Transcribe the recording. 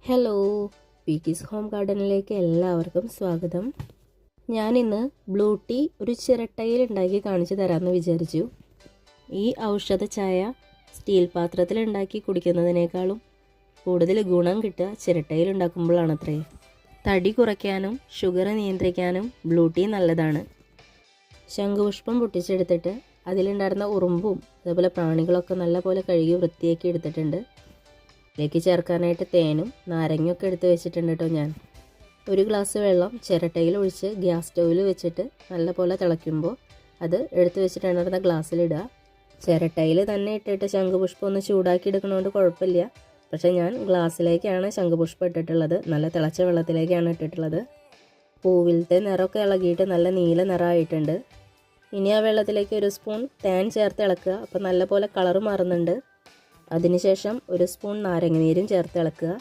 Hello, പീക്കീസ് home ഗാർഡനിലേക്ക് എല്ലാവർക്കും സ്വാഗതം. ഞാനിന്ന് ബ്ലൂ ടീ ഒരു ചിരട്ടയിൽ ഉണ്ടാക്കി കാണിച്ചു തരാമെന്ന് വിചാരിച്ചു. ഈ ഔഷധ ചായ സ്റ്റീൽ പാത്രത്തിൽ ഉണ്ടാക്കി കുടിക്കുന്നതിനേക്കാളും കൂടുതൽ ഗുണം കിട്ടുക ചിരട്ടയിൽ ഉണ്ടാക്കുമ്പോഴാണത്രേ. തടി കുറയ്ക്കാനും ഷുഗർ നിയന്ത്രിക്കാനും ബ്ലൂ ടീ നല്ലതാണ്. ശംഖുപുഷ്പം പൊട്ടിച്ചെടുത്തിട്ട് അതിലുണ്ടായിരുന്ന ഉറുമ്പും അതേപോലെ പ്രാണികളൊക്കെ നല്ലപോലെ കഴുകി വൃത്തിയാക്കി എടുത്തിട്ടുണ്ട്. ഇതിലേക്ക് ചേർക്കാനായിട്ട് തേനും നാരങ്ങയൊക്കെ എടുത്ത് വെച്ചിട്ടുണ്ട് കേട്ടോ. ഞാൻ ഒരു ഗ്ലാസ് വെള്ളം ചിരട്ടയിൽ ഒഴിച്ച് ഗ്യാസ് സ്റ്റൗവിൽ വെച്ചിട്ട് നല്ലപോലെ തിളയ്ക്കുമ്പോൾ അത് എടുത്ത് വെച്ചിട്ടുണ്ടായിരുന്ന ഗ്ലാസ്സിലിടുക. ചിരട്ടയിൽ തന്നെ ഇട്ടിട്ട് ശംഖുപുഷ്പം ഒന്ന് ചൂടാക്കി എടുക്കണോണ്ട് കുഴപ്പമില്ല. പക്ഷേ ഞാൻ ഗ്ലാസ്സിലേക്കാണ് ശംഖുപുഷ്പം ഇട്ടിട്ടുള്ളത്. നല്ല തിളച്ച വെള്ളത്തിലേക്കാണ് ഇട്ടിട്ടുള്ളത്. പൂവിലത്തെ നിറമൊക്കെ ഇളകിയിട്ട് നല്ല നീല നിറമായിട്ടുണ്ട്. ഇനി ആ വെള്ളത്തിലേക്ക് ഒരു സ്പൂൺ തേൻ ചേർത്ത് ഇളക്കുക. അപ്പോൾ നല്ലപോലെ കളറ് മാറുന്നുണ്ട്. അതിനുശേഷം ഒരു സ്പൂൺ നാരങ്ങ നീരും ചേർത്ത് ഇളക്കുക.